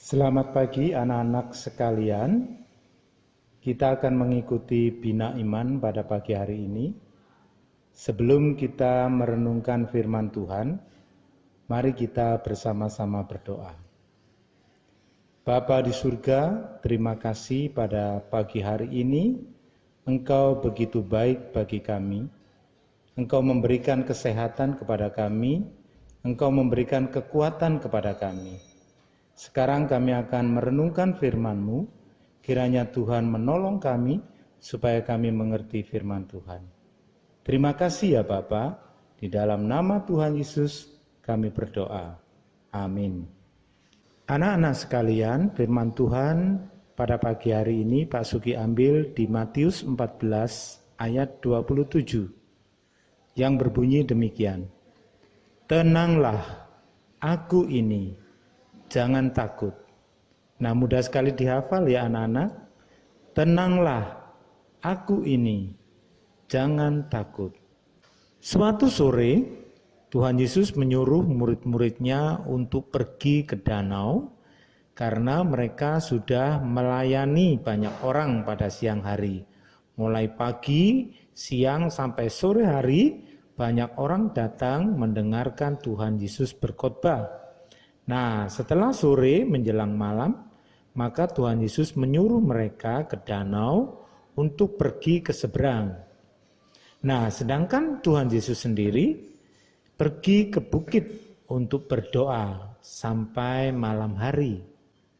Selamat pagi anak-anak sekalian. Kita akan mengikuti Bina Iman pada pagi hari ini. Sebelum kita merenungkan firman Tuhan, mari kita bersama-sama berdoa. Bapa di surga, terima kasih pada pagi hari ini. Engkau begitu baik bagi kami. Engkau memberikan kesehatan kepada kami. Engkau memberikan kekuatan kepada kami. Sekarang kami akan merenungkan firman-Mu, kiranya Tuhan menolong kami supaya kami mengerti firman Tuhan. Terima kasih ya Bapa, di dalam nama Tuhan Yesus kami berdoa. Amin. Anak-anak sekalian, firman Tuhan pada pagi hari ini Pak Sugi ambil di Matius 14 ayat 27 yang berbunyi demikian. Tenanglah, aku ini. Jangan takut. Nah, mudah sekali dihafal ya anak-anak. Tenanglah, aku ini. Jangan takut. Suatu sore, Tuhan Yesus menyuruh murid-muridnya untuk pergi ke danau karena mereka sudah melayani banyak orang pada siang hari. Mulai pagi, siang sampai sore hari, banyak orang datang mendengarkan Tuhan Yesus berkhotbah. Nah, setelah sore menjelang malam, maka Tuhan Yesus menyuruh mereka ke danau untuk pergi ke seberang. Nah, sedangkan Tuhan Yesus sendiri pergi ke bukit untuk berdoa sampai malam hari.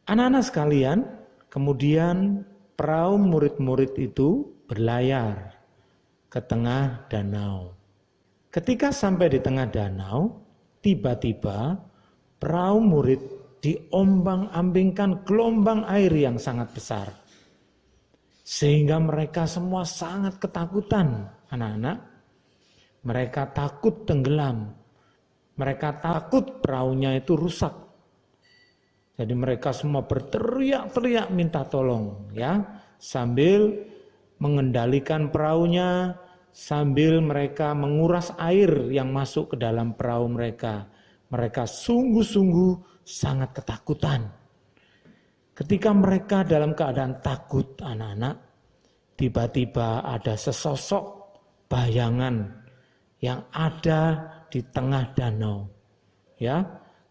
Anak-anak sekalian, kemudian perahu murid-murid itu berlayar ke tengah danau. Ketika sampai di tengah danau, tiba-tiba perahu murid diombang-ambingkan gelombang air yang sangat besar. Sehingga mereka semua sangat ketakutan, anak-anak. Mereka takut tenggelam. Mereka takut perahunya itu rusak. Jadi mereka semua berteriak-teriak minta tolong, ya, sambil mengendalikan perahunya, sambil mereka menguras air yang masuk ke dalam perahu mereka. Mereka sungguh-sungguh sangat ketakutan. Ketika mereka dalam keadaan takut, anak-anak, tiba-tiba ada sesosok bayangan yang ada di tengah danau. Ya,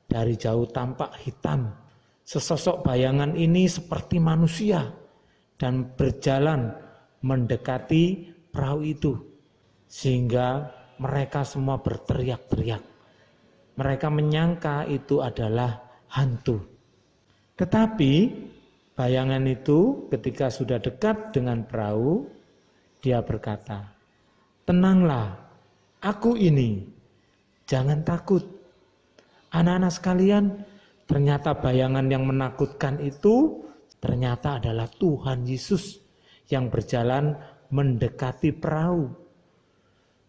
dari jauh tampak hitam. Sesosok bayangan ini seperti manusia dan berjalan mendekati perahu itu. Sehingga mereka semua berteriak-teriak. Mereka menyangka itu adalah hantu. Tetapi bayangan itu ketika sudah dekat dengan perahu, dia berkata, tenanglah, aku ini, jangan takut. Anak-anak sekalian, ternyata bayangan yang menakutkan itu ternyata adalah Tuhan Yesus yang berjalan mendekati perahu.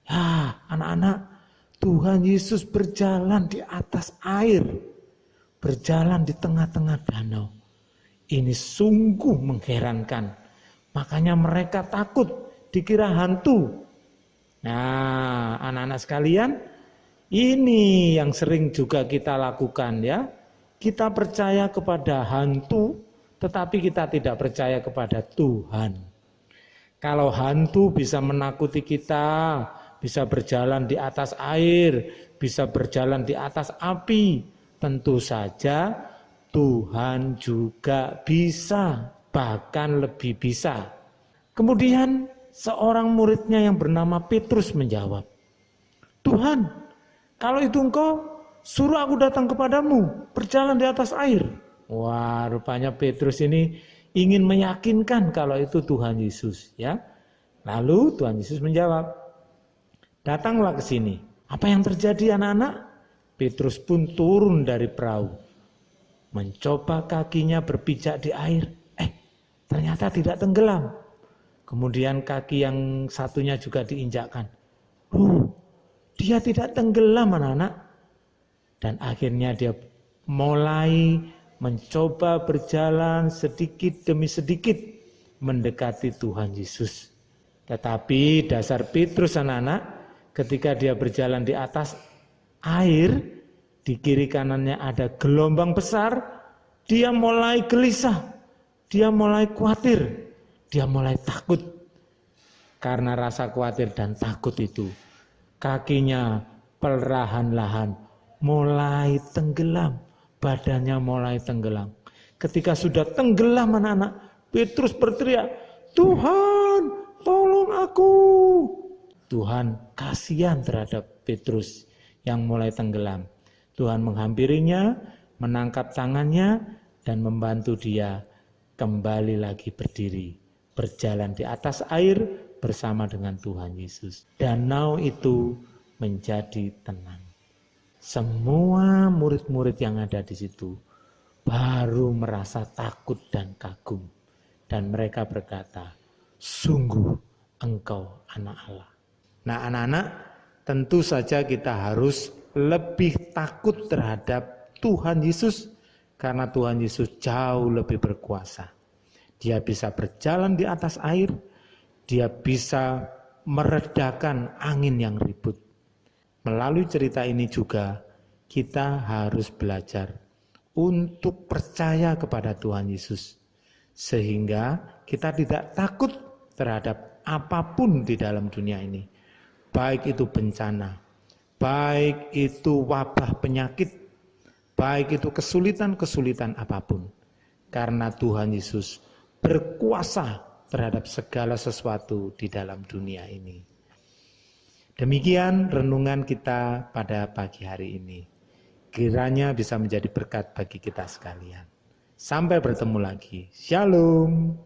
Ya, anak-anak, Tuhan Yesus berjalan di atas air, berjalan di tengah-tengah danau. Ini sungguh mengherankan. Makanya mereka takut, dikira hantu. Nah, anak-anak sekalian, ini yang sering juga kita lakukan ya. Kita percaya kepada hantu, tetapi kita tidak percaya kepada Tuhan. Kalau hantu bisa menakuti kita, bisa berjalan di atas air, bisa berjalan di atas api. Tentu saja Tuhan juga bisa, bahkan lebih bisa. Kemudian seorang muridnya yang bernama Petrus menjawab, Tuhan, kalau itu Engkau, suruh aku datang kepadamu, berjalan di atas air. Wah, rupanya Petrus ini ingin meyakinkan kalau itu Tuhan Yesus, ya. Lalu Tuhan Yesus menjawab, datanglah ke sini. Apa yang terjadi anak-anak? Petrus pun turun dari perahu. Mencoba kakinya berpijak di air. Ternyata tidak tenggelam. Kemudian kaki yang satunya juga diinjakkan. Dia tidak tenggelam anak-anak. Dan akhirnya dia mulai mencoba berjalan sedikit demi sedikit mendekati Tuhan Yesus. Tetapi dasar Petrus anak-anak, ketika dia berjalan di atas air, di kiri kanannya ada gelombang besar, dia mulai gelisah, dia mulai khawatir, dia mulai takut. Karena rasa khawatir dan takut itu, kakinya perlahan-lahan mulai tenggelam, badannya mulai tenggelam. Ketika sudah tenggelam anak-anak, Petrus berteriak, "Tuhan, tolong aku." Tuhan kasihan terhadap Petrus yang mulai tenggelam. Tuhan menghampirinya, menangkap tangannya, dan membantu dia kembali lagi berdiri, berjalan di atas air bersama dengan Tuhan Yesus. Danau itu menjadi tenang. Semua murid-murid yang ada di situ baru merasa takut dan kagum. Dan mereka berkata, "Sungguh engkau anak Allah." Nah anak-anak, tentu saja kita harus lebih takut terhadap Tuhan Yesus. Karena Tuhan Yesus jauh lebih berkuasa. Dia bisa berjalan di atas air. Dia bisa meredakan angin yang ribut. Melalui cerita ini juga kita harus belajar untuk percaya kepada Tuhan Yesus. Sehingga kita tidak takut terhadap apapun di dalam dunia ini. Baik itu bencana, baik itu wabah penyakit, baik itu kesulitan-kesulitan apapun. Karena Tuhan Yesus berkuasa terhadap segala sesuatu di dalam dunia ini. Demikian renungan kita pada pagi hari ini. Kiranya bisa menjadi berkat bagi kita sekalian. Sampai bertemu lagi. Shalom.